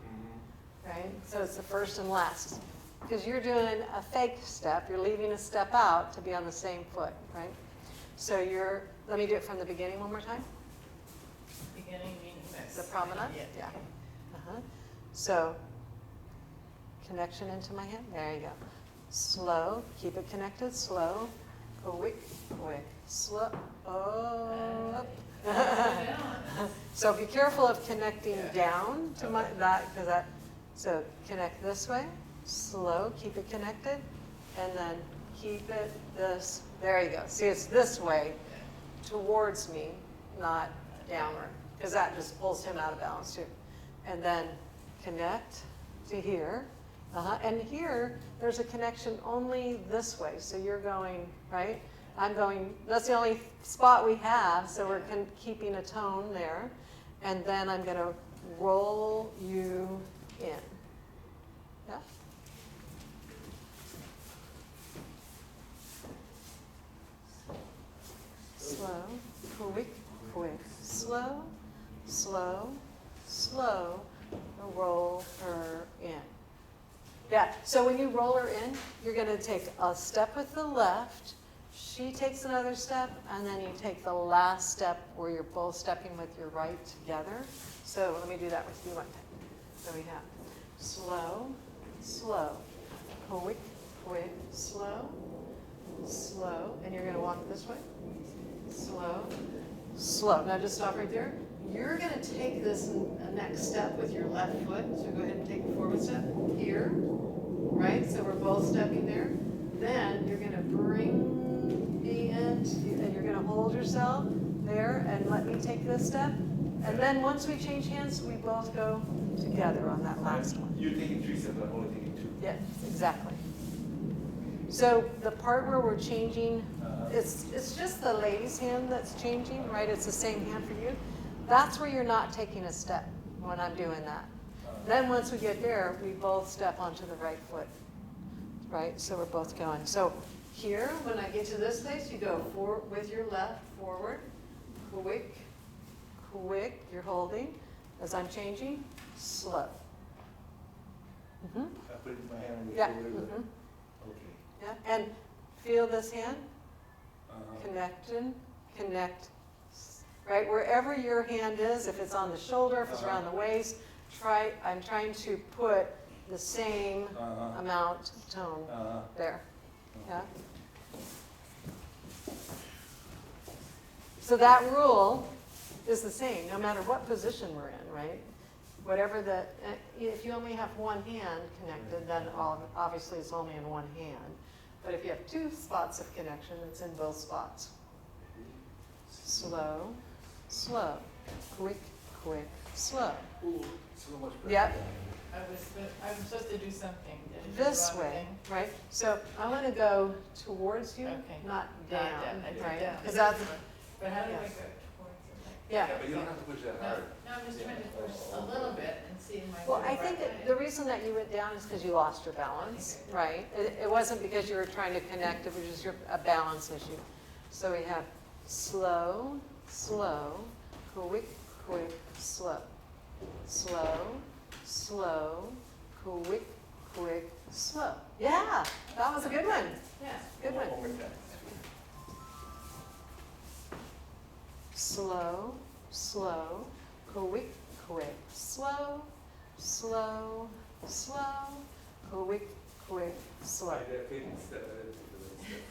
right? So it's the first and last. because you're doing a fake step, you're leaving a step out to be on the same foot, right? So let me do it from the beginning one more time. Beginning meaning this. The promenade? Yeah. Uh-huh. So, connection into my hand, there you go. Slow, keep it connected, slow, quick, quick, slow, up. So be careful of connecting down to so connect this way, slow, keep it connected, and then keep it there you go. See, it's this way towards me, not downward, because that just pulls him out of balance too. And then connect to here. And here, there's a connection only this way. So you're going, right? I'm going, that's the only spot we have, so we're keeping a tone there. And then I'm going to roll you in. Yeah? Slow, quick, quick, slow, slow, slow, roll her in. Yeah, so when you roll her in, you're going to take a step with the left, she takes another step, and then you take the last step where you're both stepping with your right together. So let me do that with you one time. So we have slow, slow, quick, quick, slow, slow, and you're going to walk this way. Slow, slow. Now just stop right there. You're going to take this next step with your left foot. So go ahead and take the forward step here, right? So we're both stepping there. Then you're going to bring the end, and you're going to hold yourself there and let me take this step. And then once we change hands, we both go together on that last one. You're taking 3 steps, I'm only taking 2. Yes, exactly. So the part where we're changing, it's just the lady's hand that's changing, right? It's the same hand for you. That's where you're not taking a step when I'm doing that. Then once we get there, we both step onto the right foot, right? So we're both going. So here, when I get to this place, you go with your left forward, quick, quick, you're holding. As I'm changing, slow. Mm-hmm. I put my hand on your Yeah. shoulder. Mm-hmm. Okay. Yeah. And feel this hand. Uh-huh. Connect, right? Wherever your hand is, if it's on the shoulder, if it's around the waist, I'm trying to put the same amount of tone there. Yeah? So that rule is the same, no matter what position we're in, right? Whatever if you only have one hand connected, then obviously it's only in one hand. But if you have 2 spots of connection, it's in both spots. Slow, slow, quick, quick, slow. Ooh, so much better. Yep. I was supposed to do something. Did I do the This wrong way, thing? right? So I want to go towards you, Okay. not down, I did right? down. Because that's, But how do I yeah. go towards it? yeah. Yeah, but you don't have to push that No, hard. no, I'm just trying to push a little bit and see my. Well, I think that the reason that you went down is because you lost your balance, right? It wasn't because you were trying to connect, it was just a balance issue. So we have slow, slow, quick, quick, slow. Slow, slow, quick, quick, slow. Yeah, that was a good one. Yeah. Good one. One more time. Slow, slow, quick, quick, slow, slow, slow, quick, quick, slow. I did a fading step. I didn't take the right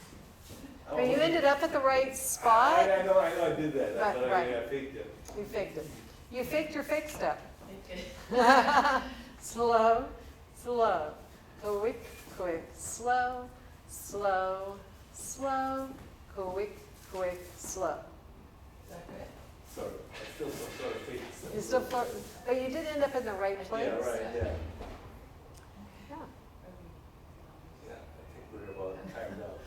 step. But you ended up at the right spot. I know I did that. Right, But right. I faked it. You faked it. You faked your fake step. Okay. Slow, slow, quick, quick, slow, slow, slow, quick, quick, slow. Is that good? Sorry, I still sort of faked it. You still float, but you did end up in the right place. Yeah, right, yeah. Yeah. Yeah, I think we're about timed out.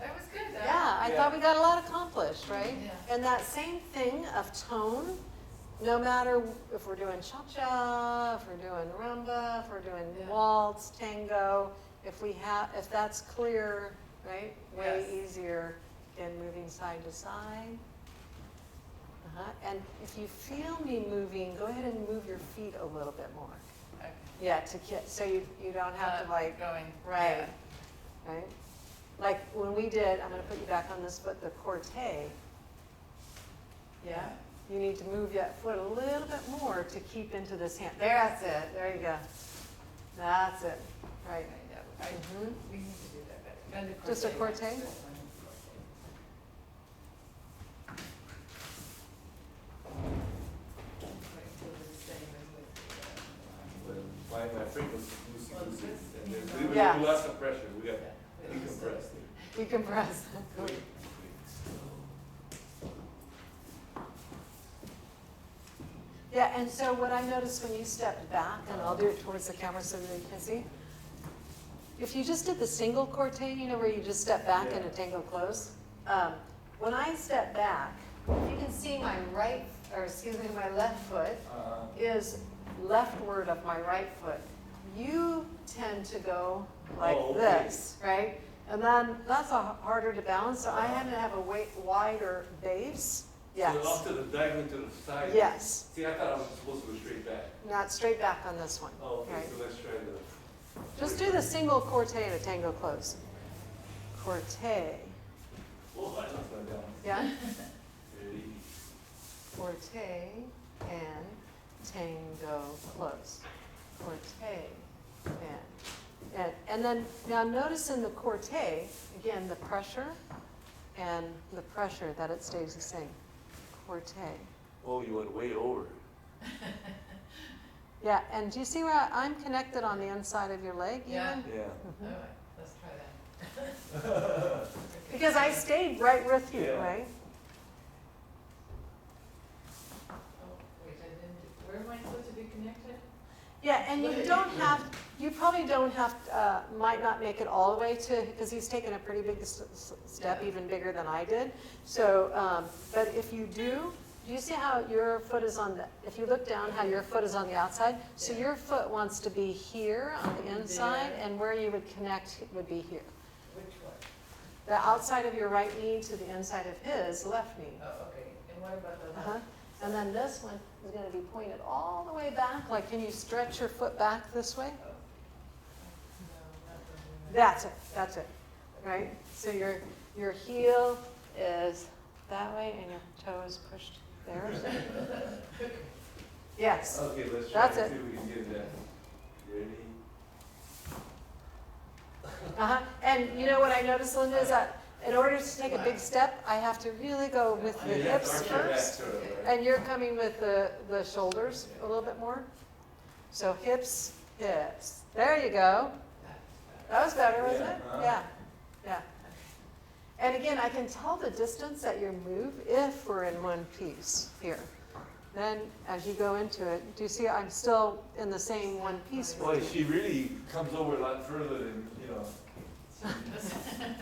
That was good, though. Yeah, I Yeah. thought we got a lot accomplished, right? Yeah. And that same thing of tone, no matter if we're doing cha-cha, if we're doing rumba, if we're doing Yeah. waltz, tango, if that's clear, right? Way Yes. easier than moving side to side. And if you feel me moving, go ahead and move your feet a little bit more. Okay. Yeah, to kit, so you don't have to like, Going. right, right? Like when we did, I'm gonna put you back on this foot, the corte. Yeah, you need to move that foot a little bit more to keep into this hand. That's it, there you go. That's it, right. Mhm. We need to do that better. And the Just a crochet, crochet? that's the one. Right, so the same as with But my feet was loosey Well, goosey, this- and you then know- we Yeah. lost some pressure, we got Yeah. decompressed. Decompress. Yeah, and so what I noticed when you stepped back, and I'll do it towards the camera so that you can see. If you just did the single corte, you know, where you just step back in a tango close. When I step back, you can see my right, or excuse me, my left foot is leftward of my right foot. You tend to go like Oh, okay. this, right? And then that's harder to balance, so I had to have a wider base. Yes. So off to the diagonal to the side? Yes, See, I thought I was supposed to go straight back. not straight back on this one. Oh, okay, Right. so let's try the. Just do the single corte and a tango close. Corte, Oh, I lost my balance. yeah? Ready? Corte and tango close. Corte and then, now notice in the corte, again, the pressure and the pressure that it stays the same. Corte. Oh, you went way over. Yeah, and do you see where I'm connected on the inside of your leg even? Yeah. Yeah. All right, let's try that. Because I stayed right with you, Yeah. right? Oh, wait, I didn't, where am I supposed to be connected? Yeah, and you don't have, you probably don't have, might not make it all the way to, because he's taken a pretty big step, Yeah. even bigger than I did. So, but if you do you see how your foot is on the, if you look down, how your foot is on the outside? So Yeah. your foot wants to be here on the inside, There. and where you would connect would be here. Which one? The outside of your right knee to the inside of his left knee. Oh, okay, and what about the Uh-huh. left? And then this one is going to be pointed all the way back. Like, can you stretch your foot back this way? Oh. No, not the That's it, right? So your heel is that way and your toe is pushed there. Yes. Okay, let's try That's and it. see if we can get that. Ready? Uh-huh. And you know what I noticed, Linda, is that in order to take a big step, I have to really go with the Yeah, hips arch your back first. sort of, right? And you're coming with the shoulders a little bit more. So hips, hips. There you go. That was better, wasn't Yeah, it? uh-huh. Yeah, yeah. And again, I can tell the distance that you move if we're in one piece here. Then as you go into it, do you see I'm still in the same one piece Boy, with you? she really comes over a lot further than, you know. Okay.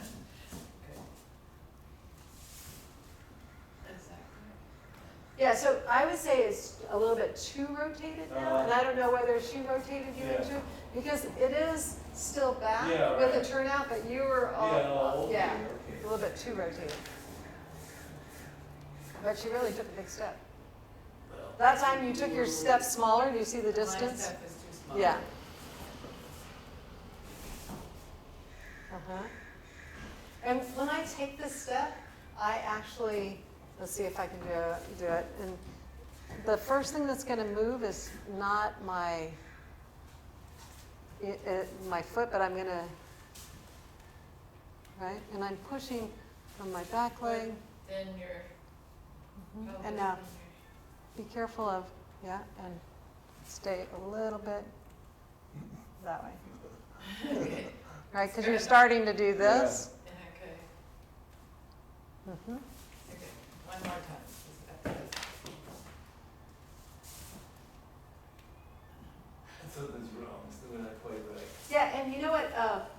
Exactly. Yeah, so I would say it's a little bit too rotated now, and I don't know whether she rotated you Yeah. into it, because it is still back Yeah, with right. a turnout, but you were all, Yeah, oh, okay, yeah, okay. a little bit too rotated. But she really took a big step. Well, That time you took your step smaller, do you see the My distance? step is too small. Yeah. Uh-huh. And when I take this step, I actually, let's see if I can do it. And the first thing that's gonna move is not my foot, but I'm gonna, right? And I'm pushing from my back leg. Then your pelvis And now, and be careful of, yeah, and stay a little bit that way. your. Right, because you're starting to do this. Okay, Mhm. okay, one more time. Something's wrong, still not quite right. Yeah, and you know what,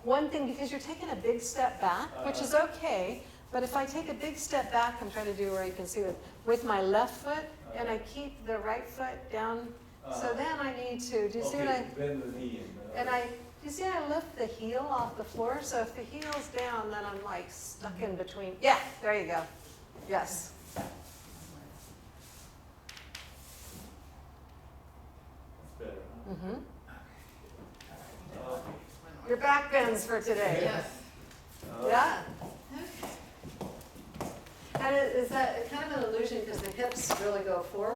one thing, because you're taking a big step back, which is okay, but if I take a big step back, I'm trying to do where you can see with my left foot, and I keep the right foot down, so then I need to, do you see what I, Okay, bend the knee and do you see I lift the heel off the floor, so if the heel's down, then I'm like stuck in between, yeah, there you go, yes. That's better, huh? Mm-hmm. Your back bends for today. Yes. Yeah. And is that kind of an illusion because the hips really go forward?